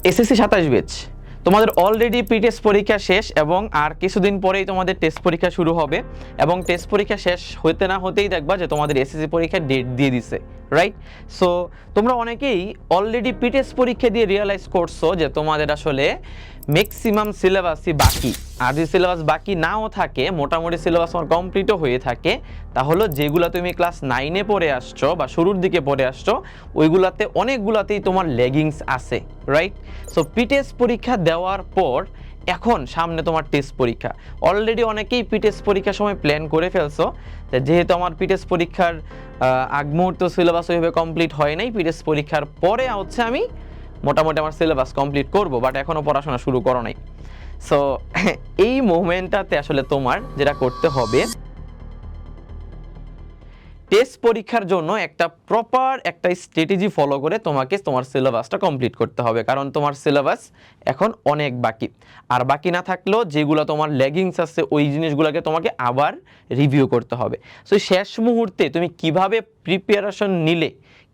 SSC 27 batch তোমাদের already pre test পরীক্ষা শেষ এবং আর কিছুদিন পরেই তোমাদের টেস্ট পরীক্ষা শুরু হবে এবং টেস্ট পরীক্ষা শেষ হতে না হতেই দেখবা যে তোমাদের এসএসসি পরীক্ষার ডেট দিয়ে দিছে, রাইট? সো তোমরা অনেকেই অলরেডি প্রি টেস্ট পরীক্ষা দিয়ে রিয়েলাইজ করছো যে তোমাদের আসলে ম্যাক্সিমাম সিলেবাসই বাকি। আর যদি সিলেবাস বাকি নাও থাকে, মোটামুটি সিলেবাস আমার কমপ্লিটও হয়ে থাকে, তাহলে যেগুলো তুমি ক্লাস 9-এ পড়ে আসছো বা শুরুর দিকে পড়ে আসছো ওইগুলাতে অনেকগুলাতেই তোমার লেগিংস আছে, রাইট? সো প্রি টেস্ট পরীক্ষা দেওয়ার পর এখন সামনে তোমার টেস্ট পরীক্ষা। অলরেডি অনেকেই প্রি টেস্ট পরীক্ষার সময় প্ল্যান করে ফেলছো যেহেতু আমার প্রি টেস্ট পরীক্ষার আগ মুহূর্ত সিলেবাস ওইভাবে কমপ্লিট হয় নাই, প্রি টেস্ট পরীক্ষার পরে হচ্ছে আমি মোটামুটি আমার সিলেবাস কমপ্লিট করব, বাট এখনও পড়াশোনা শুরু করো নাই। সো এই মোমেন্টটাতে আসলে তোমার যেটা করতে হবে, টেস্ট পরীক্ষার জন্য একটা প্রপার একটা স্ট্র্যাটেজি ফলো করে তোমাকে তোমার সিলেবাসটা কমপ্লিট করতে হবে, কারণ তোমার সিলেবাস এখন অনেক বাকি। আর বাকি না থাকলেও যেগুলো তোমার লেগিংস আছে ওই জিনিসগুলোকে তোমাকে আবার রিভিউ করতে হবে। সো শেষ মুহূর্তে তুমি কিভাবে প্রিপারেশন নিলে,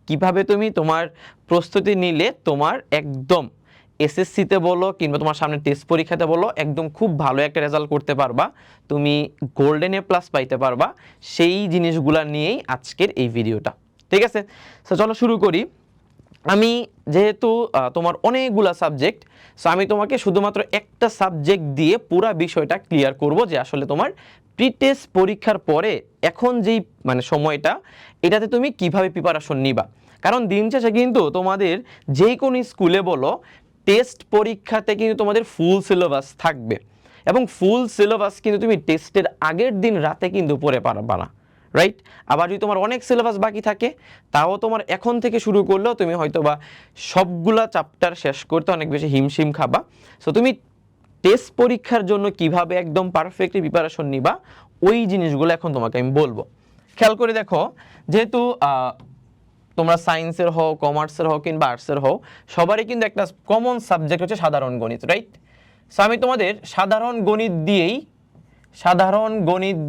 কিভাবে তুমি তোমার প্রস্তুতি নিলে তোমার একদম এসএসসিতে বলো কিংবা তোমার সামনে টেস্ট পরীক্ষাতে বলো একদম খুব ভালো একটা রেজাল্ট করতে পারবা, তুমি গোল্ডেন এ প্লাস পাইতে পারবা, সেই জিনিসগুলো নিয়েই আজকের এই ভিডিওটা, ঠিক আছে? সো চলো শুরু করি। আমি যেহেতু তোমার অনেকগুলা সাবজেক্ট, সো আমি তোমাকে শুধুমাত্র একটা সাবজেক্ট দিয়ে পুরো বিষয়টা ক্লিয়ার করব যে আসলে তোমার প্রি টেস্ট পরীক্ষার পরে এখন যেই মানে সময়টা, এটাতে তুমি কিভাবে প্রিপারেশন নিবা। কারণ দিন শেষে কিন্তু তোমাদের যেই কোনো স্কুলে বলো টেস্ট পরীক্ষাতে কিন্তু তোমাদের ফুল সিলেবাস থাকবে এবং ফুল সিলেবাস কিন্তু তুমি টেস্টের আগের দিন রাতে কিন্তু পড়ে পারবা না, রাইট? আবার যদি তোমার অনেক সিলেবাস বাকি থাকে তাও তোমার এখন থেকে শুরু করলেও তুমি হয়তো বা সবগুলা চ্যাপ্টার শেষ করতে অনেক বেশি হিমশিম খাবা। সো তুমি টেস্ট পরীক্ষার জন্য কিভাবে একদম পারফেক্টলি প্রিপারেশন নিবা ওই জিনিসগুলো এখন তোমাকে আমি বলবো। খেয়াল করে দেখো, যেহেতু তোমরা সায়েন্সের হও, কমার্সের হও কিংবা আর্টসের হও, সবারই কিন্তু একটা কমন সাবজেক্ট হচ্ছে সাধারণ গণিত, রাইট? সো আমি তোমাদের সাধারণ গণিত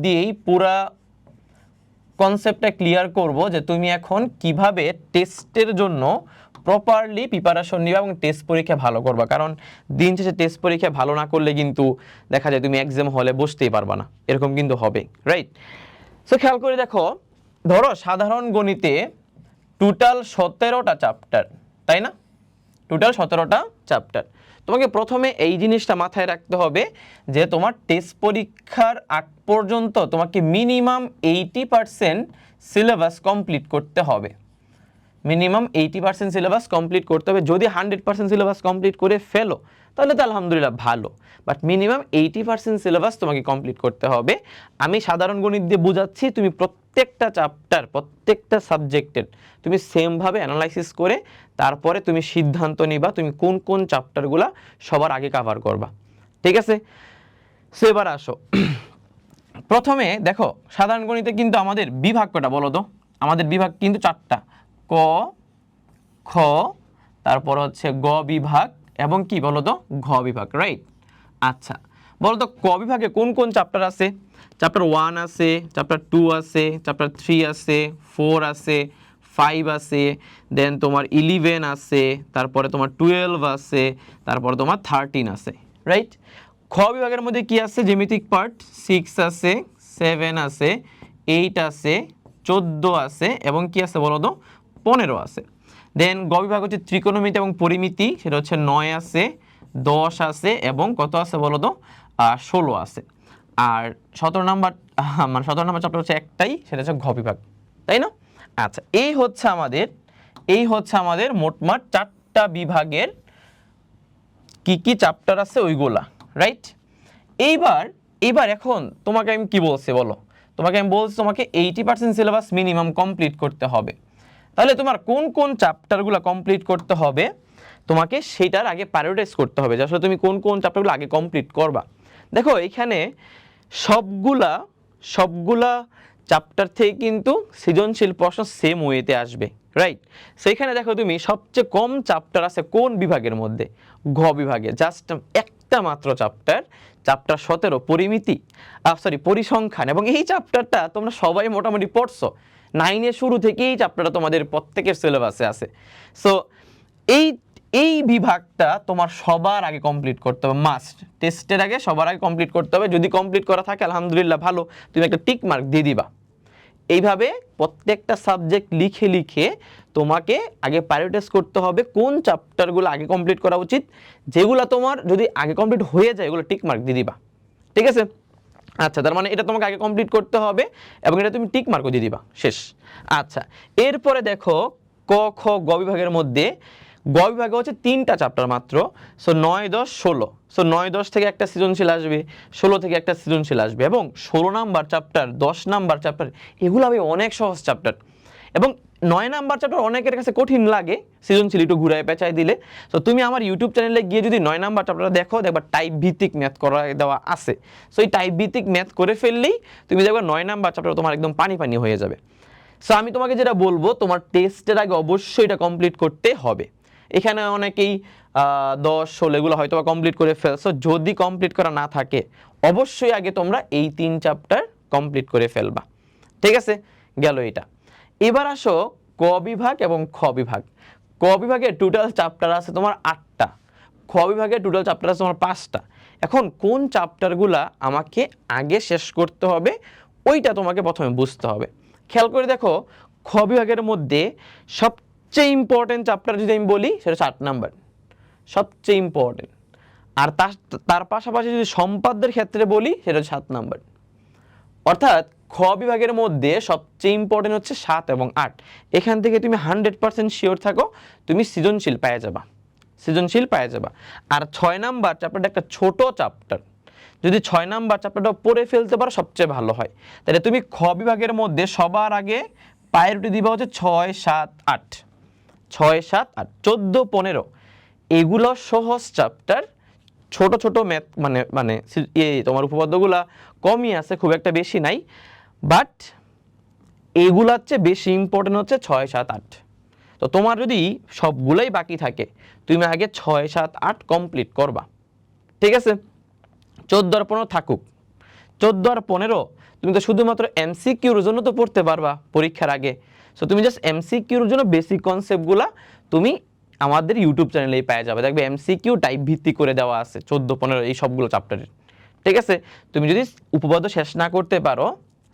দিয়েই পুরা কনসেপ্টটা ক্লিয়ার করব যে তুমি এখন কিভাবে টেস্টের জন্য প্রপারলি প্রিপারেশন নিবা এবং টেস্ট পরীক্ষা ভালো করবা। কারণ দিন শেষে টেস্ট পরীক্ষা ভালো না করলে কিন্তু দেখা যায় তুমি এক্সাম হলে বসতেই পারবা না, এরকম কিন্তু হবে, রাইট? সো খেয়াল করে দেখো, ধরো সাধারণ গণিতে টোটাল 17টা চ্যাপ্টার, তাই না? টোটাল 17টা চ্যাপ্টার। তোমাকে প্রথমে এই জিনিসটা মাথায় রাখতে হবে যে তোমার টেস্ট পরীক্ষার আগ পর্যন্ত তোমাকে মিনিমাম 80% সিলেবাস কমপ্লিট করতে হবে। মিনিমাম 80% সিলেবাস কমপ্লিট করতে হবে। যদি 100% সিলেবাস কমপ্লিট করে ফেলো তাহলে তো আলহামদুলিল্লাহ ভালো, বাট মিনিমাম 80% সিলেবাস তোমাকে কমপ্লিট করতে হবে। আমি সাধারণ গণিত দিয়ে বোঝাচ্ছি, তুমি প্রত্যেকটা চ্যাপ্টার প্রত্যেকটা সাবজেক্টের তুমি সেমভাবে অ্যানালাইসিস করে তারপরে তুমি সিদ্ধান্ত নিবা তুমি কোন কোন চ্যাপ্টারগুলো সবার আগে কভার করবা, ঠিক আছে? সো এবার আসো, প্রথমে দেখো সাধারণ গণিতে কিন্তু আমাদের বিভাগ কটা বলো তো? আমাদের বিভাগ কিন্তু 4টা, ক, খ, তারপর হচ্ছে গ বিভাগ এবং কি বলো তো ঘ বিভাগ, রাইট? আচ্ছা বলো তো ক বিভাগে কোন কোন চ্যাপ্টার আছে? চ্যাপ্টার 1 আছে, চ্যাপ্টার 2 আছে, চ্যাপ্টার 3 আছে, 4 আছে, 5 আছে, দেন তোমার 11 আছে, তারপরে তোমার 12 আছে, তারপরে তোমার 13 আছে, রাইট? খ বিভাগের মধ্যে কি আছে? জ্যামিতিক পার্ট 6 আছে, 7 আছে, 8 আছে, 14 আছে এবং কি আছে বলো তো 15 আছে। দেন গ বিভাগ হচ্ছে ত্রিকোণমিতি এবং পরিমিতি, সেটা হচ্ছে 9 আছে, 10 আছে এবং কত আছে বলো তো 16 আছে। আর 17 নাম্বার মানে 17 নাম্বার চ্যাপ্টার হচ্ছে একটাই, সেটা হচ্ছে ঘ বিভাগ, তাই না? আচ্ছা এই হচ্ছে আমাদের মোটমাট 4টা বিভাগের কি কি চ্যাপ্টার আছে ওইগুলা, রাইট? এইবার এখন তোমাকে আমি কি বলছি বলো? তোমাকে আমি বলছি তোমাকে 80% সিলেবাস মিনিমাম কমপ্লিট করতে হবে। তাহলে তোমার কোন কোন চ্যাপ্টারগুলো কমপ্লিট করতে হবে তোমাকে সেটার আগে প্রায়োরিটাইজ করতে হবে যে আসলে তুমি কোন কোন চ্যাপ্টারগুলো আগে কমপ্লিট করবা। দেখো এখানে সবগুলা চ্যাপ্টার থেকে কিন্তু সৃজনশীল প্রশ্ন সেম ওয়েতে আসবে, রাইট? সেইখানে দেখো তুমি সবচেয়ে কম চ্যাপ্টার আছে কোন বিভাগের মধ্যে? ঘ বিভাগে, জাস্ট একটা মাত্র চ্যাপ্টার 17 পরিমিতি, পরিসংখ্যান। এবং এই চ্যাপ্টারটা তোমরা সবাই মোটামুটি পড়ছো, 9 এর শুরু থেকেই চ্যাপ্টারটা তোমাদের প্রত্যেকের সিলেবাসে আছে। সো এই বিভাগটা তোমার সবার আগে কমপ্লিট করতে হবে, মাস্ট। টেস্টের আগে সবার আগে কমপ্লিট করতে হবে। যদি কমপ্লিট করা থাকে আলহামদুলিল্লাহ ভালো, তুমি একটা টিক মার্ক দিয়ে দিবা। এইভাবে প্রত্যেকটা সাবজেক্ট লিখে লিখে তোমাকে আগে প্রায়োরিটাইজ করতে হবে কোন চ্যাপ্টারগুলো আগে কমপ্লিট করা উচিত। যেগুলো তোমার যদি আগে কমপ্লিট হয়ে যায় এগুলো টিক মার্ক দিয়ে দিবা, ঠিক আছে? আচ্ছা, তার মানে এটা তোমাকে আগে কমপ্লিট করতে হবে এবং এটা তুমি টিক মার্কও দিয়ে দিবা, শেষ। আচ্ছা, এরপরে দেখো ক খ গ বিভাগের মধ্যে গ বিভাগে হচ্ছে 3টা চ্যাপ্টার মাত্র। সো 9, 10, 16। সো 9, 10 থেকে একটা সৃজনশীল আসবে, 16 থেকে একটা সৃজনশীল আসবে এবং 16 নাম্বার চ্যাপ্টার, 10 নাম্বার চ্যাপ্টার এগুলো হবে অনেক সহজ চ্যাপ্টার। এবং 9 নাম্বার চ্যাপ্টার অনেকের কাছে কঠিন লাগে সৃজনশীল একটু ঘুরায় পেঁচায় দিলে। সো তুমি আমার ইউটিউব চ্যানেলে গিয়ে যদি 9 নাম্বার চ্যাপ্টারটা দেখো, দেখবা টাইপ ভিত্তিক ম্যাথ করা দেওয়া আছে। সো এই টাইপ ভিত্তিক ম্যাথ করে ফেললেই তুমি দেখবা 9 নাম্বার চ্যাপ্টার তোমার একদম পানি পানি হয়ে যাবে। সো আমি তোমাকে যেটা বলবো, তোমার টেস্টের আগে অবশ্যই এটা কমপ্লিট করতে হবে। এখানে অনেকেই 10, 16 এগুলো হয়তো কমপ্লিট করে ফেলছো। যদি কমপ্লিট করা না থাকে অবশ্যই আগে তোমরা এই 3 চ্যাপ্টার কমপ্লিট করে ফেলবা, ঠিক আছে? গেল এটা। এবার আসো ক বিভাগ এবং খ বিভাগ। ক বিভাগে টোটাল চ্যাপ্টার আছে তোমার 8টা, খ বিভাগে টোটাল চ্যাপ্টার আছে তোমার 5টা। এখন কোন চ্যাপ্টারগুলা আমাকে আগে শেষ করতে হবে ওইটা তোমাকে প্রথমে বুঝতে হবে। খেয়াল করে দেখো, খ বিভাগের মধ্যে সবচেয়ে ইম্পর্টেন্ট চ্যাপ্টার যদি আমি বলি সেটা 8 নাম্বার, সবচেয়ে ইম্পর্টেন্ট। আর তার পাশাপাশি যদি সম্পাদ্যের ক্ষেত্রে বলি সেটা 7 নাম্বার। অর্থাৎ খ বিভাগের মধ্যে সবচেয়ে ইম্পর্টেন্ট হচ্ছে 7 এবং 8। এখান থেকে তুমি 100% শিওর থাকো তুমি সৃজনশীল পেয়ে যাবা, সৃজনশীল পেয়ে যাবা। আর 6 নাম্বার চ্যাপ্টারটা একটা ছোট চ্যাপ্টার, যদি 6 নাম্বার চ্যাপ্টারটা পড়ে ফেলতে পারো সবচেয়ে ভালো হয়। তাহলে তুমি খ বিভাগের মধ্যে সবার আগে প্রায়োরিটি দিবা হচ্ছে 6, 7, 8, 6, 7, 8, 14, 15 এগুলো সহজ চ্যাপ্টার। ছোট ছোট ম্যাথ মানে মানে তোমার উপপাদ্যগুলা কমই আছে, খুব একটা বেশি নাই, বাট এগুলার চেয়ে বেশি ইম্পর্টেন্ট হচ্ছে 6, 7, 8। তো তোমার যদি সবগুলাই বাকি থাকে তুমি আগে 6, 7, 8 কমপ্লিট করবা, ঠিক আছে? 14 আর 15 থাকুক। 14 আর 15 তুমি তো শুধুমাত্র এমসিকিউর জন্য তো পড়তে পারবা পরীক্ষার আগে। সো তুমি জাস্ট এমসিকিউর জন্য বেসিক কনসেপ্টগুলা তুমি আমাদের ইউটিউব চ্যানেলেই পেয়ে যাবে। দেখবে এমসিকিউ টাইপ ভিত্তি করে দেওয়া আছে 14, 15 এই সবগুলো চ্যাপ্টারের, ঠিক আছে? তুমি যদি উপপাদ্য শেষ না করতে পারো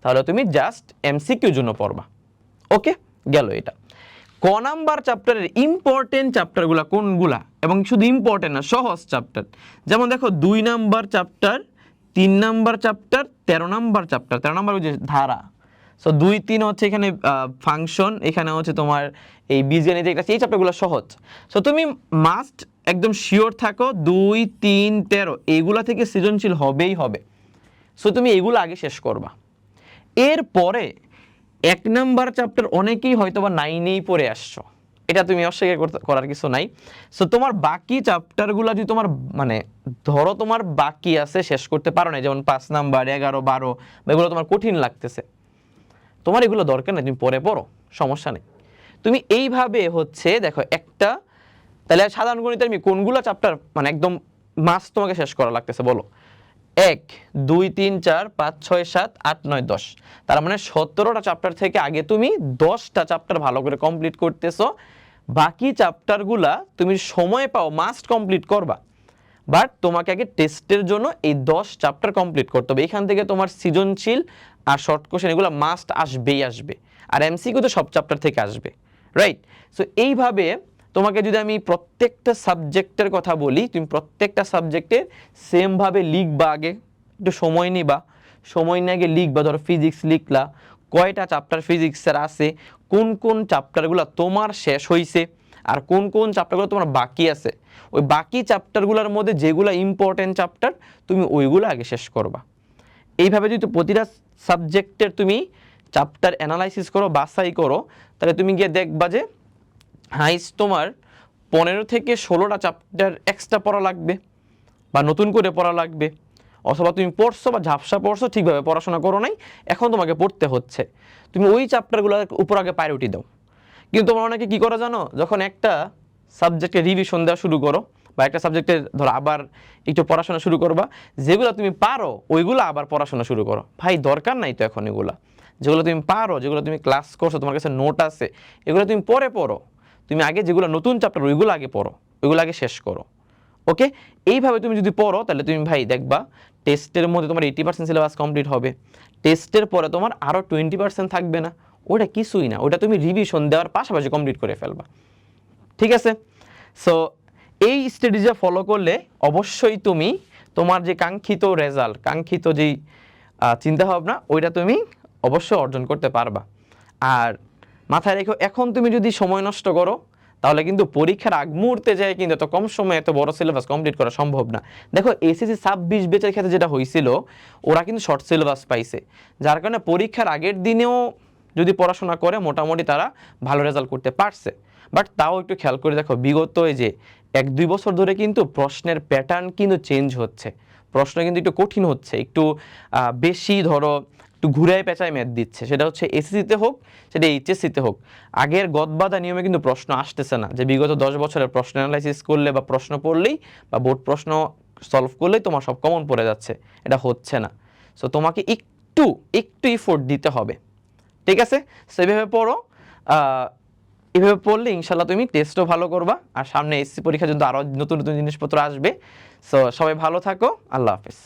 তাহলে তুমি জাস্ট এমসিকিউর জন্য পড়বা। ওকে, গেল এটা। ক নাম্বার চ্যাপ্টারের ইম্পর্টেন্ট চ্যাপ্টারগুলো কোনগুলা, এবং শুধু ইম্পর্টেন্ট না সহজ চ্যাপ্টার, যেমন দেখো 2 number chapter, 3 number chapter, 13 number chapter. 13 number ওই যে ধারা। সো 2, 3 হচ্ছে এখানে ফাংশন, এখানে হচ্ছে তোমার এই বীজগণিত, এই চ্যাপ্টারগুলো সহজ। সো তুমি মাস্ট একদম শিওর থাকো 2, 3, 13 এইগুলা থেকে সৃজনশীল হবেই হবে। সো তুমি এগুলো আগে শেষ করবা। এরপরে 1 নাম্বার চ্যাপ্টার অনেকেই হয়তো বা 9এই পড়ে আসছো, এটা তুমি অস্বীকার করার কিছু নাই। সো তোমার বাকি চ্যাপ্টারগুলো যদি তোমার মানে ধরো তোমার বাকি আছে শেষ করতে পারো না, যেমন 5 নাম্বার, 11, 12 বা এগুলো তোমার কঠিন লাগতেছে, তোমার এগুলো দরকার নেই, তুমি পরে পড়ো, সমস্যা নেই। তুমি এইভাবে হচ্ছে দেখো একটা, তাহলে সাধারণ গণিতের আমি কোনগুলো চ্যাপ্টার মানে একদম মাস্ট তোমাকে শেষ করা লাগতেছে বলো? 1, 2, 3, 4, 5, 6, 7, 8, 9, 10। তার মানে 17টা চ্যাপ্টার থেকে আগে তুমি 10টা চ্যাপ্টার ভালো করে কমপ্লিট করতেছো। বাকি চ্যাপ্টারগুলা তুমি সময় পাও মাস্ট কমপ্লিট করবা, বাট তোমাকে আগে টেস্টের জন্য এই 10 চ্যাপ্টার কমপ্লিট করতে হবে। এখান থেকে তোমার সৃজনশীল আর শর্ট কোশ্চেন এগুলো মাস্ট আসবেই আসবে, আর এমসিকিউ তো সব চ্যাপ্টার থেকে আসবে, রাইট? সো এইভাবে তোমাকে যদি আমি প্রত্যেকটা সাবজেক্টের কথা বলি, তুমি প্রত্যেকটা সাবজেক্টের সেমভাবে লিখবা, আগে একটু সময় নিবা, সময় নিয়ে আগে লিখবা। ধরো ফিজিক্স লিখলা, কয়টা চ্যাপ্টার ফিজিক্সের আছে, কোন কোন চ্যাপ্টারগুলো তোমার শেষ হয়েছে আর কোন কোন চ্যাপ্টারগুলো তোমার বাকি আছে। ওই বাকি চ্যাপ্টারগুলোর মধ্যে যেগুলো ইম্পর্টেন্ট চ্যাপ্টার তুমি ওইগুলো আগে শেষ করবা। এইভাবে যদি প্রতিটা সাবজেক্টের তুমি চ্যাপ্টার অ্যানালাইসিস করো, বাছাই করো, তাহলে তুমি গিয়ে দেখবা যে হাইস্ট তোমার 15 থেকে 16টা চ্যাপ্টার এক্সট্রা পড়া লাগবে বা নতুন করে পড়া লাগবে, অথবা তুমি পড়ছো বা ঝাপসা পড়ছো, ঠিকভাবে পড়াশোনা করো নাই, এখন তোমাকে পড়তে হচ্ছে। তুমি ওই চ্যাপ্টারগুলোর উপর আগে প্রায়োরিটি দাও। কিন্তু তোমরা অনেকে কী করো জানো, যখন একটা সাবজেক্টে রিভিশন দেওয়া শুরু করো বা একটা সাবজেক্টের ধরো আবার একটু পড়াশোনা শুরু করবা, যেগুলো তুমি পারো ওইগুলো আবার পড়াশোনা শুরু করো। ভাই দরকার নাই তো এখন এগুলা, যেগুলো তুমি পারো, যেগুলো তুমি ক্লাস করছো, তোমার কাছে নোট আছে, এগুলো তুমি পরে পড়ো। তুমি আগে যেগুলো নতুন চ্যাপ্টার ওইগুলো আগে পড়ো, ওইগুলো আগে শেষ করো। ওকে, এইভাবে তুমি যদি পড়ো তাহলে তুমি ভাই দেখবা টেস্টের মধ্যে তোমার 80% সিলেবাস কমপ্লিট হবে, টেস্টের পরে তোমার আরও 20% থাকবে না, ওটা কিছুই না, ওটা তুমি রিভিশন দেওয়ার পাশাপাশি কমপ্লিট করে ফেলবা। ঠিক আছে, সো এই স্ট্র্যাটেজি ফলো করলে অবশ্যই তুমি তোমার যে কাঙ্ক্ষিত রেজাল্ট, কাঙ্ক্ষিত যেই চিন্তাভাবনা ওইটা তুমি অবশ্যই অর্জন করতে পারবা। আর মাথায় রেখো, এখন তুমি যদি সময় নষ্ট করো তাহলে কিন্তু পরীক্ষার আগ মুহূর্তে যায় কিন্তু এত কম সময়ে এত বড় সিলেবাস কমপ্লিট করা সম্ভব না। দেখো এসএসসি 26 ব্যাচের ক্ষেত্রে যেটা হয়েছিল, ওরা কিন্তু শর্ট সিলেবাস পাইছে, যার কারণে পরীক্ষার আগের দিনেও যদি পড়াশোনা করে মোটামুটি তারা ভালো রেজাল্ট করতে পারছে। বাট তাও একটু খেয়াল করে দেখো, বিগত এই যে 1-2 বছর ধরে কিন্তু প্রশ্নের প্যাটার্ন কিন্তু চেঞ্জ হচ্ছে, প্রশ্ন কিন্তু একটু কঠিন হচ্ছে, একটু বেশি ধরো একটু ঘুরায় পেঁচায় ম্যাথ দিচ্ছে, সেটা হচ্ছে এসএসসিতে হোক সেটা এইচএসসিতে হোক। আগের গদবাঁধা নিয়মে কিন্তু প্রশ্ন আসতেছে না, যে বিগত 10 বছরের প্রশ্ন অ্যানালাইসিস করলে বা প্রশ্ন পড়লেই বা বোর্ড প্রশ্ন সলভ করলেই তোমার সব কমন পড়ে যাচ্ছে, এটা হচ্ছে না। সো তোমাকে একটু একটু ইফোর্ট দিতে হবে। ঠিক আছে, সেভাবে পড়ো, এভাবে পড়লে ইনশাল্লাহ তুমি টেস্টও ভালো করবা, আর সামনে এসসি পরীক্ষার জন্য আরও নতুন নতুন জিনিসপত্র আসবে। সো সবাই ভালো থাকো, আল্লাহ হাফেজ।